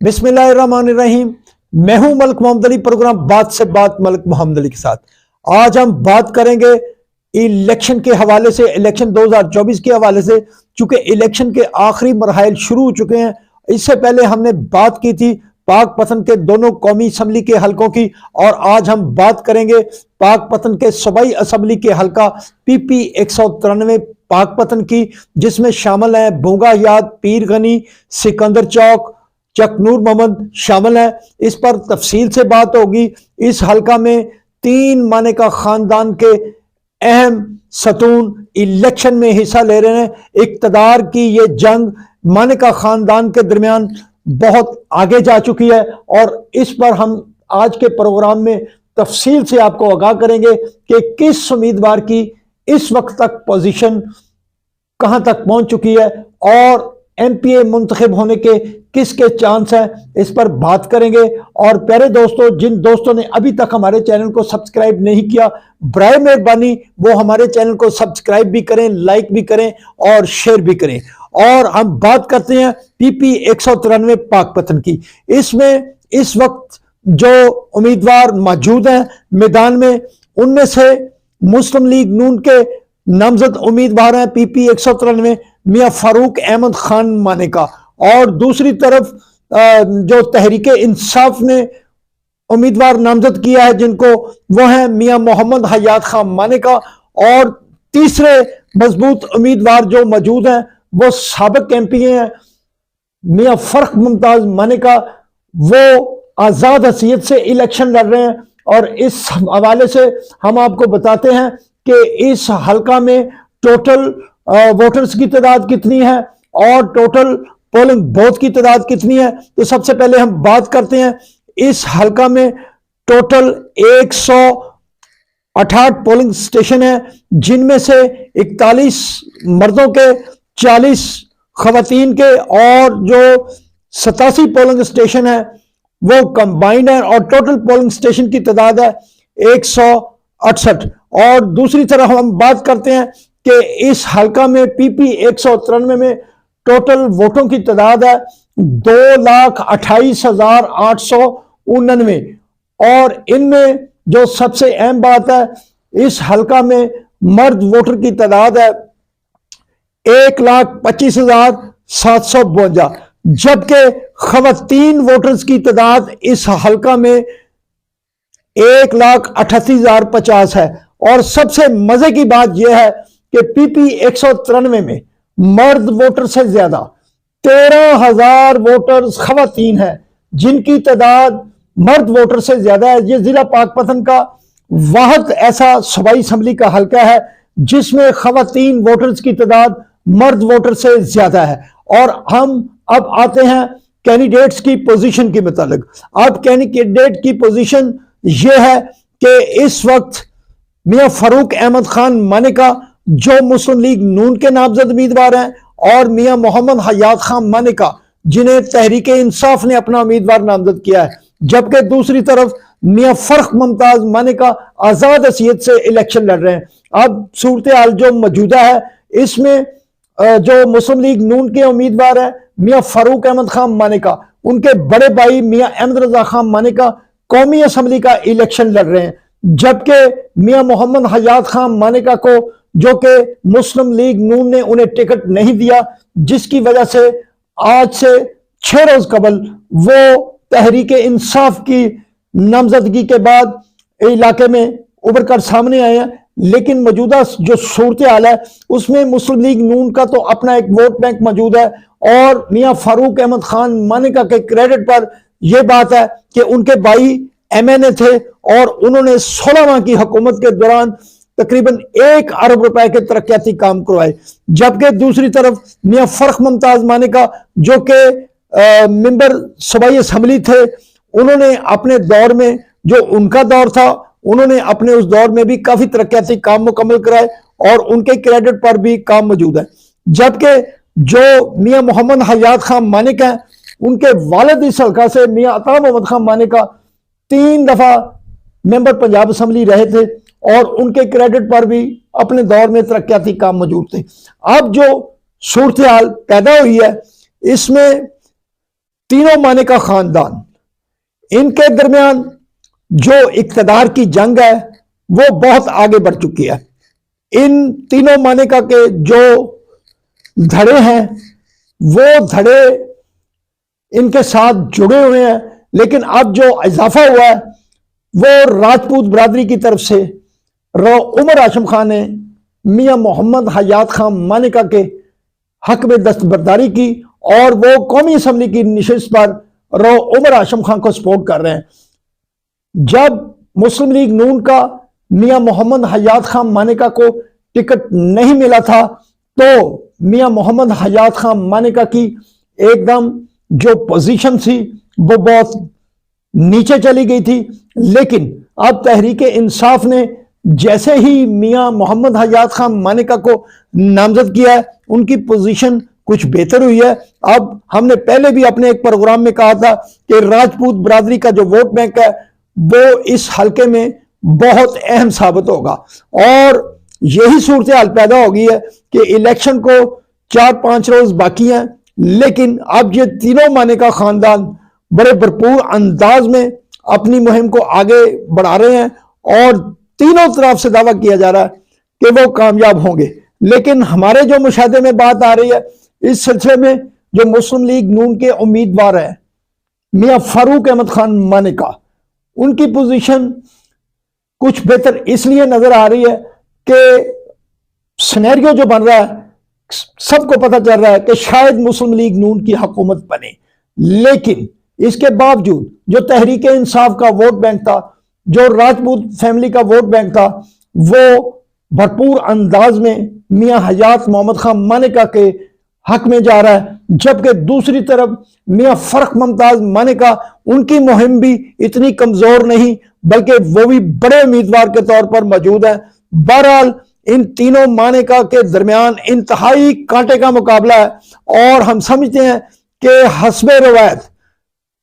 बिस्मिल्लाहिर्रहमानिर्रहीम। मैं हूं मलिक मोहम्मद अली, प्रोग्राम बात से बात मलिक मोहम्मद अली के साथ। आज हम बात करेंगे इलेक्शन के हवाले से, इलेक्शन 2024 के हवाले से। चूंकि इलेक्शन के आखिरी मरहल शुरू हो चुके हैं, इससे पहले हमने बात की थी पाक पतन के दोनों कौमी असम्बली के हलकों की, और आज हम बात करेंगे पाक पतन के सूबाई असम्बली के हलका PP 193 पाक पतन की, जिसमें शामिल हैं भूंगा याद, पीर गनी, सिकंदर चौक, चकनूर मोहम्मद शामिल है। इस पर तफसील से बात होगी। इस हलका में 3 माने का खानदान के अहम सतून इलेक्शन में हिस्सा ले रहे हैं। इक्तदार की ये जंग माने का खानदान के दरमियान बहुत आगे जा चुकी है, और इस पर हम आज के प्रोग्राम में तफसील से आपको आगाह करेंगे कि किस उम्मीदवार की इस वक्त तक पोजीशन कहां तक पहुंच चुकी है और MPA मुंतखब होने के किसके चांस हैं, इस पर बात करेंगे। और प्यारे दोस्तों, जिन दोस्तों ने अभी तक हमारे चैनल को सब्सक्राइब नहीं किया, बराए मेहरबानी वो हमारे चैनल को सब्सक्राइब भी करें, लाइक भी करें और शेयर भी करें। और हम बात करते हैं PP 193 पाक पतन की। इसमें इस वक्त जो उम्मीदवार मौजूद हैं मैदान में, उनमें से मुस्लिम लीग नून के नामजद उम्मीदवार हैं PP 193 मियां फारूक अहमद खान माने का, और दूसरी तरफ जो तहरीक इंसाफ ने उम्मीदवार नामजद किया है जिनको, वो है मियां मोहम्मद हयात खान माने का। और तीसरे मजबूत उम्मीदवार जो मौजूद हैं वो साबिक MPA हैं मियां फर्क मुमताज माने का। वो आजाद हैसियत से इलेक्शन लड़ रहे हैं, और इस हवाले से हम आपको बताते हैं कि इस हलका में टोटल वोटर्स की तादाद कितनी है और टोटल पोलिंग बूथ की तादाद कितनी है। तो सबसे पहले हम बात करते हैं, इस हलका में टोटल 168 पोलिंग स्टेशन है, जिनमें से 41 मर्दों के, 40 खवातीन के, और जो 87 पोलिंग स्टेशन है वो कंबाइंड है, और टोटल पोलिंग स्टेशन की तादाद है 168। और दूसरी तरफ हम बात करते हैं कि इस हलका में PP 193 में टोटल वोटों की तादाद है 2,28,899, और इनमें जो सबसे अहम बात है, इस हलका में मर्द वोटर की तादाद है 1,25,752, जबकि खवातीन वोटर्स की तादाद इस हलका में 1,38,050 है। और सबसे मजे की बात यह है कि PP 193 में मर्द वोटर से ज्यादा 13,000 वोटर्स खवातीन हैं, जिनकी तादाद मर्द वोटर से ज्यादा है। ये जिला पाकपतन का वाहिद ऐसा सूबाई असम्बली का हलका है जिसमें खवातीन वोटर्स की तादाद मर्द वोटर से ज्यादा है। और हम अब आते हैं कैंडिडेट्स की पोजीशन के मुतालिक। अब कैंडिडेट की पोजीशन यह है कि इस वक्त मियां फारूक अहमद खान माने का, जो मुस्लिम लीग नून के नामजद उम्मीदवार हैं, और मियां मोहम्मद हयात खान माने का, जिन्हें तहरीक इंसाफ ने अपना उम्मीदवार नामजद किया है, जबकि दूसरी तरफ मियां फर्क मुमताज माने का आजाद हैसियत से इलेक्शन लड़ रहे हैं। अब सूरत हाल जो मौजूदा है, इसमें जो मुस्लिम लीग नून के उम्मीदवार है मियां फारूक अहमद खान माने का, उनके बड़े भाई मियां अहमद रजा खान माने का कौमी असम्बली का इलेक्शन लड़ रहे हैं, जबकि मियां मोहम्मद हयात खान माने का को, जो कि मुस्लिम लीग नून ने उन्हें टिकट नहीं दिया, जिसकी वजह से आज से 6 रोज कबल वो तहरीक इंसाफ की नामजदगी के बाद इलाके में उभर कर सामने आए हैं। लेकिन मौजूदा जो सूरत हाल है उसमें मुस्लिम लीग नून का तो अपना एक वोट बैंक मौजूद है, और मियां फारूक अहमद खान मानेका के क्रेडिट पर यह बात है कि उनके भाई MNA थे, और उन्होंने 16 माह की हुकूमत के दौरान तकरीबन 1 अरब रुपए के तरक्याती काम करवाए। जबकि दूसरी तरफ मियां फर्क मुमताज मानेका, जो कि मेंबर सूबाई असम्बली थे, उन्होंने अपने दौर में, जो उनका दौर था, उन्होंने अपने उस दौर में भी काफी तरक्याती काम मुकम्मल कराए, और उनके क्रेडिट पर भी काम मौजूद है। जबकि जो मियां मोहम्मद हयात खान मानेका है, उनके वालिद इस हल्का से मियां अता मोहम्मद खान मानेका 3 दफा मेंबर पंजाब असम्बली रहे थे, और उनके क्रेडिट पर भी अपने दौर में तरक्याती काम मौजूद थे। अब जो सूरत हाल पैदा हुई है, इसमें तीनों माने का खानदान, इनके दरमियान जो इक्तदार की जंग है वो बहुत आगे बढ़ चुकी है। इन तीनों माने का के जो धड़े हैं वो धड़े इनके साथ जुड़े हुए हैं, लेकिन अब जो इजाफा हुआ है वो राजपूत बरादरी की तरफ से उमर हाशिम खान ने मियां मोहम्मद हयात खान मानेका के हक में दस्तबरदारी की और वो कौमी असम्बली की नशिस्त पर उमर हाशिम खान को सपोर्ट कर रहे हैं। जब मुस्लिम लीग नून का मियां मोहम्मद हयात खान मानेका को टिकट नहीं मिला था तो मियां मोहम्मद हयात खान मानेका की एकदम जो पोजीशन थी वो बहुत नीचे चली गई थी, लेकिन अब तहरीक इंसाफ ने जैसे ही मियां मोहम्मद हयात खान मानेका को नामजद किया है उनकी पोजीशन कुछ बेहतर हुई है। अब हमने पहले भी अपने एक प्रोग्राम में कहा था कि राजपूत बरादरी का जो वोट बैंक है वो इस हलके में बहुत अहम साबित होगा और यही सूरत हाल पैदा हो गई है कि इलेक्शन को 4-5 रोज बाकी हैं, लेकिन अब ये तीनों माने का खानदान बड़े भरपूर अंदाज में अपनी मुहिम को आगे बढ़ा रहे हैं और तीनों तरफ से दावा किया जा रहा है कि वो कामयाब होंगे। लेकिन हमारे जो मुशाहदे में बात आ रही है इस सिलसिले में जो मुस्लिम लीग नून के उम्मीदवार हैं मियां फारूक अहमद खान मानेका, उनकी पोजीशन कुछ बेहतर इसलिए नजर आ रही है कि सिनेरियो जो बन रहा है सबको पता चल रहा है कि शायद मुस्लिम लीग नून की हुकूमत बने, लेकिन इसके बावजूद जो तहरीक इंसाफ का वोट बैंक था, जो राजपूत फैमिली का वोट बैंक था, वो भरपूर अंदाज में मियां हयात मोहम्मद खान मानेका के हक में जा रहा है, जबकि दूसरी तरफ मियां फर्क मुमताज मानेका उनकी मुहिम भी इतनी कमजोर नहीं बल्कि वो भी बड़े उम्मीदवार के तौर पर मौजूद है। बहरहाल इन तीनों मानेका के दरमियान इंतहाई कांटे का मुकाबला है और हम समझते हैं कि हस्बे रवायत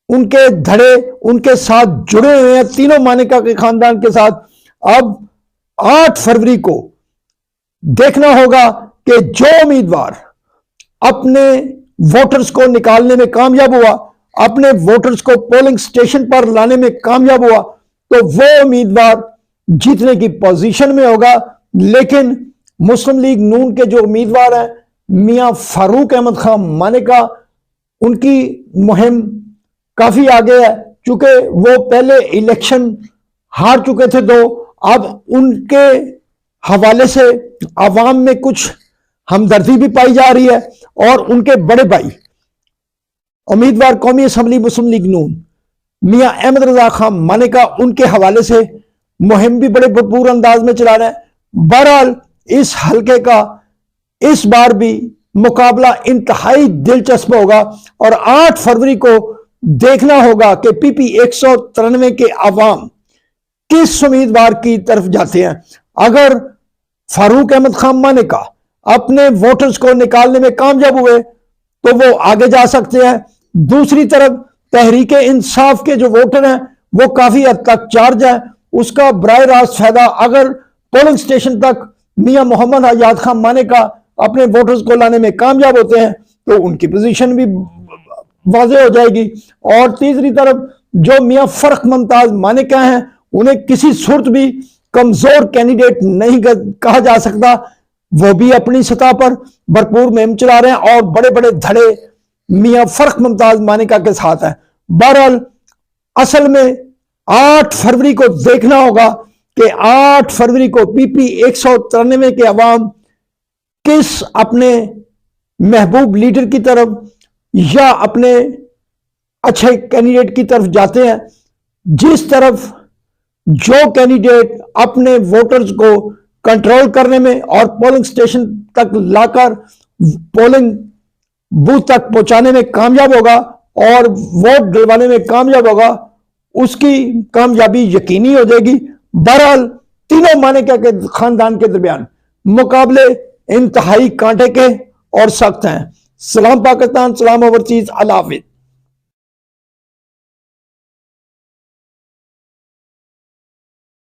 उनके धड़े उनके साथ जुड़े हुए हैं तीनों मानेका के खानदान के साथ। अब 8 फरवरी को देखना होगा कि जो उम्मीदवार अपने वोटर्स को निकालने में कामयाब हुआ, अपने वोटर्स को पोलिंग स्टेशन पर लाने में कामयाब हुआ, तो वो उम्मीदवार जीतने की पोजीशन में होगा। लेकिन मुस्लिम लीग नून के जो उम्मीदवार हैं मियां फारूक अहमद खान मानेका, उनकी मुहिम काफी आगे है, चूंकि वो पहले इलेक्शन हार चुके थे तो अब उनके हवाले से आवाम में कुछ हमदर्दी भी पाई जा रही है और उनके बड़े भाई उम्मीदवार कौमी असम्बली मुस्लिम लीग नून मियां अहमद रजा खान मानेका उनके हवाले से मुहिम भी बड़े भरपूर अंदाज में चला रहे हैं। बहरहाल इस हलके का इस बार भी मुकाबला इंतहाई दिलचस्प होगा और 8 फरवरी को देखना होगा कि पीपी 193 के अवाम किस उम्मीदवार की तरफ जाते हैं। अगर फारूक अहमद खान मानेका अपने वोटर्स को निकालने में कामयाब हुए तो वो आगे जा सकते हैं। दूसरी तरफ तहरीक इंसाफ के जो वोटर हैं वो काफी हद तक चार्ज है, उसका बराह रास्त फायदा अगर पोलिंग स्टेशन तक मियां मोहम्मद हयात खान मानेका अपने वोटर्स को लाने में कामयाब होते हैं तो उनकी पोजीशन भी वाज़ेह हो जाएगी। और तीसरी तरफ जो मियां फर्क मुमताज मानेका हैं उन्हें किसी सूरत भी कमजोर कैंडिडेट नहीं कहा जा सकता, वो भी अपनी सतह पर भरपूर मुहिम चला रहे हैं और बड़े बड़े धड़े मियां फर्क मुमताज मानेका के साथ है। बहरहाल असल में 8 फरवरी को देखना होगा कि 8 फरवरी को पीपी 193 के अवाम किस अपने महबूब लीडर की तरफ या अपने अच्छे कैंडिडेट की तरफ जाते हैं। जिस तरफ जो कैंडिडेट अपने वोटर्स को कंट्रोल करने में और पोलिंग स्टेशन तक लाकर पोलिंग बूथ तक पहुंचाने में कामयाब होगा और वोट दिलवाने में कामयाब होगा, उसकी कामयाबी यकीनी हो जाएगी। बहरहाल तीनों मानेका के खानदान के दरमियान मुकाबले इंतहाई कांटे के और सख्त हैं। सलाम पाकिस्तान, सलाम ओवरसीज, अल्लाह हाफिज।